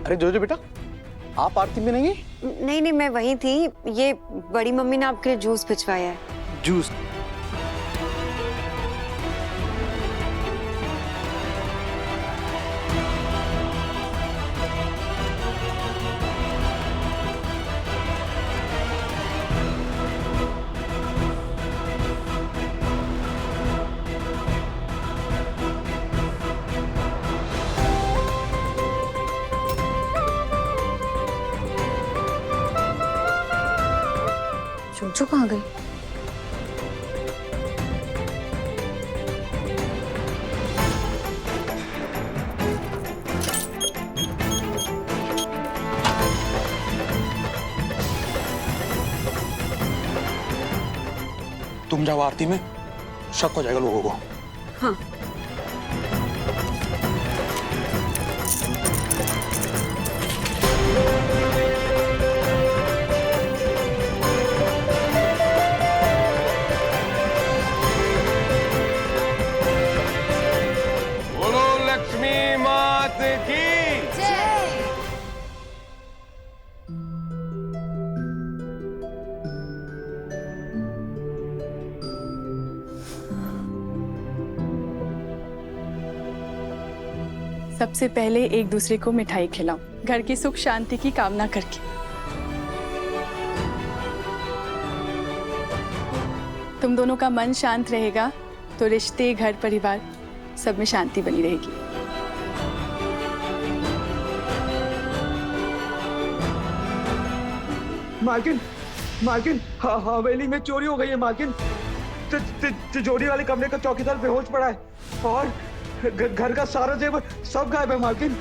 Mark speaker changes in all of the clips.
Speaker 1: अरे जोजो बेटा, आप आरती में नहीं है?
Speaker 2: नहीं नहीं, मैं वहीं थी। ये बड़ी मम्मी ने आपके लिए जूस भिजवाया है।
Speaker 1: जूस?
Speaker 2: जोजो कहाँ गई?
Speaker 1: तुम जाओ आरती में, शक हो जाएगा लोगों को।
Speaker 2: हाँ।
Speaker 3: बोलो लक्ष्मी मात की
Speaker 2: जय।
Speaker 4: सबसे पहले एक दूसरे को मिठाई खिलाओ, घर की सुख शांति की कामना करके। तुम दोनों का मन शांत रहेगा तो रिश्ते, घर परिवार सब में शांति बनी रहेगी।
Speaker 5: मालकिन, मालकिन, हवेली में चोरी हो गई है मालकिन। तिजोरी वाले कमरे का चौकीदार बेहोश पड़ा है और घर का सारा जेवर सब गायब है मालकिन।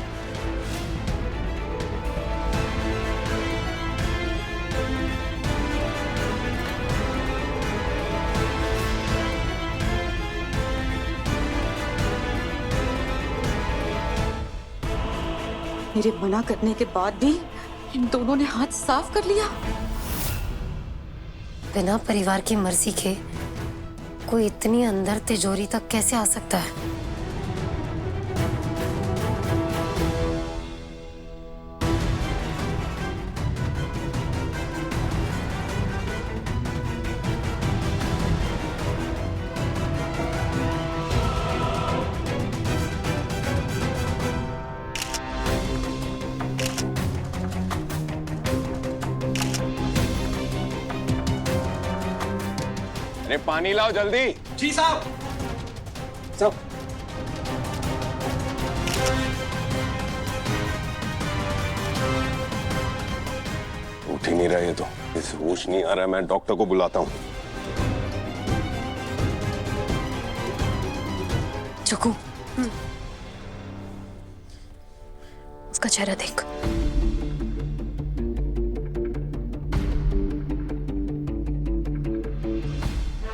Speaker 6: मेरे मना करने के बाद भी इन दोनों ने हाथ साफ कर लिया।
Speaker 7: बिना परिवार की मर्जी के कोई इतनी अंदर तिजोरी तक कैसे आ सकता है?
Speaker 3: अरे पानी लाओ जल्दी।
Speaker 5: जी साहब। सब
Speaker 3: उठ ही नहीं रहा ये तो, इसे होश नहीं आ रहा है। मैं डॉक्टर को बुलाता हूँ।
Speaker 7: चकू, उसका चेहरा देख।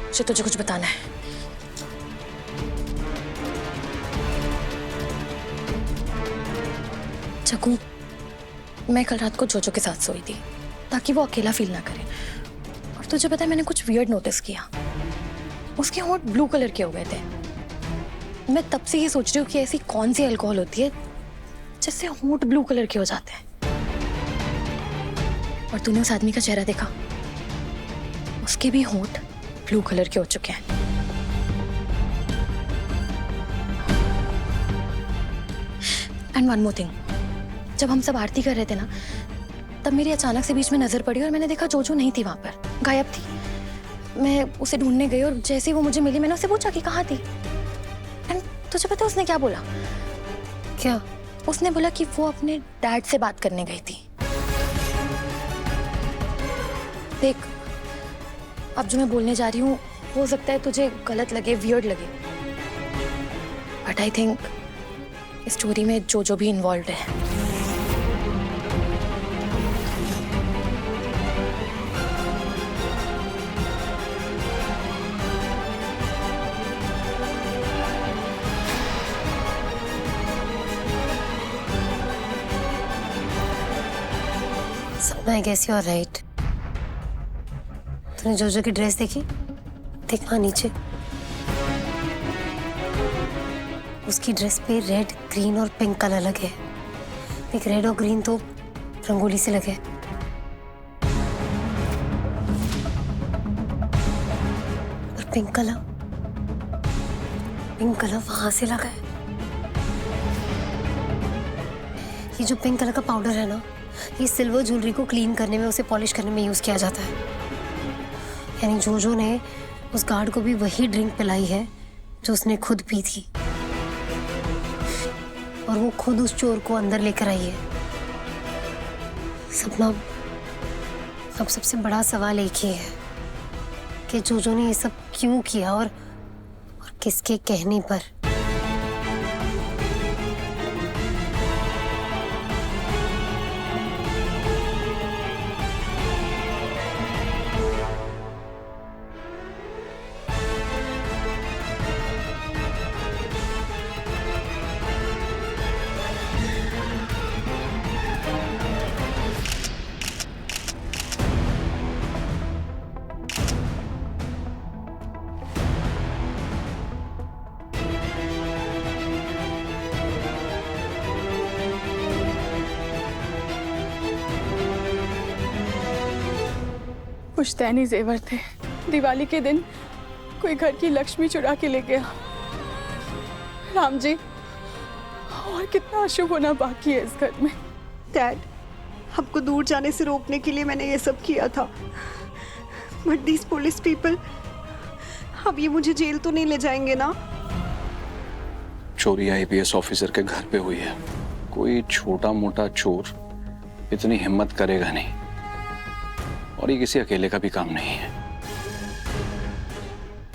Speaker 7: मुझे तुझे कुछ बताना है। चकू, मैं कल रात को जोजो के साथ सोई थी ताकि वो अकेला फील ना करे। और तुझे पता है मैंने कुछ वियर्ड नोटिस किया। उसके होंठ ब्लू कलर के हो गए थे। मैं तब से ये सोच रही हूँ कि ऐसी कौन सी अल्कोहल होती है जिससे होंठ ब्लू कलर के हो जाते हैं। और तूने उस आदमी का चेहरा देखा? उसके भी होंठ ब्लू कलर के हो चुके हैं। एंड वन मोर थिंग, जब हम सब आरती कर रहे थे ना, तब मेरी अचानक से बीच में नजर पड़ी और मैंने देखा जोजो नहीं थी वहां पर, गायब थी। मैं उसे ढूंढने गई और जैसे ही वो मुझे मिली मैंने उससे पूछा कि कहाँ थी। एंड तुझे पता है उसने क्या बोला? क्या? उसने बोला कि वो अपने डैड से बात करने गई थी। देख, अब जो मैं बोलने जा रही हूँ हो सकता है तुझे गलत लगे, वियर्ड लगे, बट आई थिंक इस स्टोरी में जोजो भी इन्वॉल्व है। Sapna, I guess you are right. तूने जोजो की ड्रेस देखी? देखना नीचे, उसकी ड्रेस पे रेड, ग्रीन और पिंक कलर लगे। एक रेड और ग्रीन तो रंगोली से लगे, और पिंक कलर वहां से लगा है। ये जो पिंक कलर का पाउडर है ना, ये सिल्वर ज्वेलरी को क्लीन करने में, उसे पॉलिश करने में यूज किया जाता है। यानी जोजो ने उस गार्ड को भी वही ड्रिंक पिलाई है जो उसने खुद पी थी, और वो खुद उस चोर को अंदर लेकर आई है। सपना, अब सबसे बड़ा सवाल एक ही है कि जोजो ने ये सब क्यों किया और किसके कहने पर।
Speaker 4: पुश्तैनी जेवर थे। दिवाली के दिन कोई घर की लक्ष्मी चुरा के ले गया। राम जी, और कितना अशुभ होना बाकी है इस घर में।
Speaker 8: डैड, हमको दूर जाने से रोकने के लिए मैंने ये सब किया था, बट दीस पुलिस पीपल, अब ये मुझे जेल तो नहीं ले जाएंगे ना?
Speaker 1: चोरी आईपीएस ऑफिसर के घर पे हुई है। कोई छोटा मोटा चोर इतनी हिम्मत करेगा नहीं, और ये किसी अकेले का भी काम नहीं है।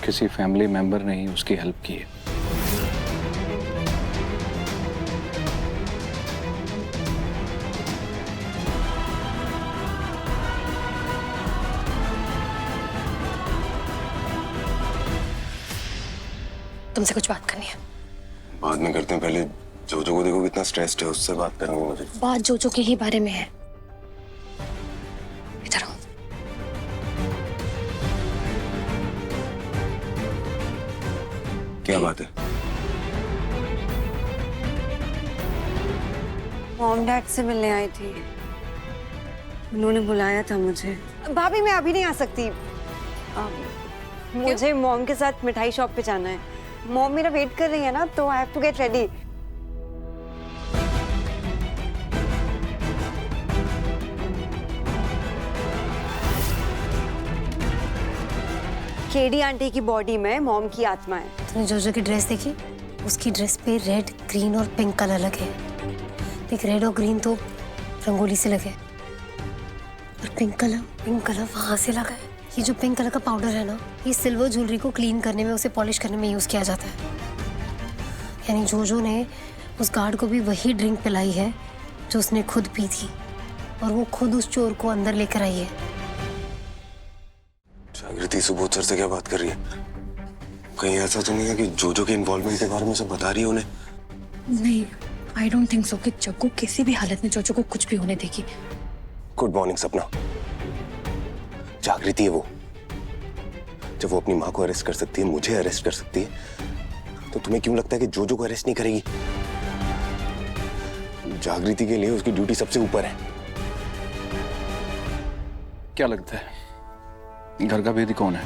Speaker 1: किसी फैमिली मेंबर ने ही उसकी हेल्प की है।
Speaker 7: तुमसे कुछ बात करनी है।
Speaker 3: बाद में करते हैं, पहले जोजो को देखो कितना स्ट्रेस्ड है, उससे बात करेंगे। मुझे
Speaker 7: बात जोजो के ही बारे में है। इधर आओ।
Speaker 3: क्या बात है?
Speaker 2: मॉम डैड से मिलने आई थी, उन्होंने बुलाया था मुझे। भाभी, मैं अभी नहीं आ सकती। मुझे मॉम के साथ मिठाई शॉप पे जाना है। मॉम मेरा वेट कर रही है ना, तो I have to get ready. KD aunty की बॉडी में मॉम की आत्मा है।
Speaker 7: तुमने जोजो की ड्रेस देखी? उसकी ड्रेस पे रेड, ग्रीन और पिंक कलर लगे। एक रेड और ग्रीन तो रंगोली से लगे, और पिंक कलर वहां से लगा है। ये जो पिंक कलर का पाउडर है ना, ये सिल्वर ज्वेलरी को क्लीन करने में, उसे पॉलिश करने में यूज किया जाता है। यानी जोजो ने उस गार्ड को भी वही ड्रिंक पिलाई है जो उसने खुद पी थी, और वो खुद उस चोर को अंदर लेकर आई है।
Speaker 3: जागृति सुबोध सर से क्या बात कर रही है? कहीं ऐसा तो नहीं है कि जोजो के इन्वॉल्वमेंट के बारे में सब बता रही है उन्हें?
Speaker 7: नहीं, आई डोंट थिंक सो कि जग्गू किसी भी हालत में जोजो को कुछ भी होने देगी।
Speaker 3: गुड मॉर्निंग सपना। जागृति है वो। जब वो अपनी माँ को अरेस्ट कर सकती है, मुझे अरेस्ट कर सकती है, तो तुम्हें क्यों लगता है कि जोजो को अरेस्ट नहीं करेगी? जागृति के लिए उसकी ड्यूटी सबसे ऊपर है।
Speaker 1: क्या लगता है घर का भेदी कौन है?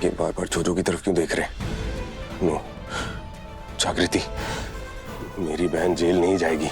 Speaker 3: ये बार बार जोजो की तरफ क्यों देख रहे हैं? नो, जागृति, मेरी बहन जेल नहीं जाएगी।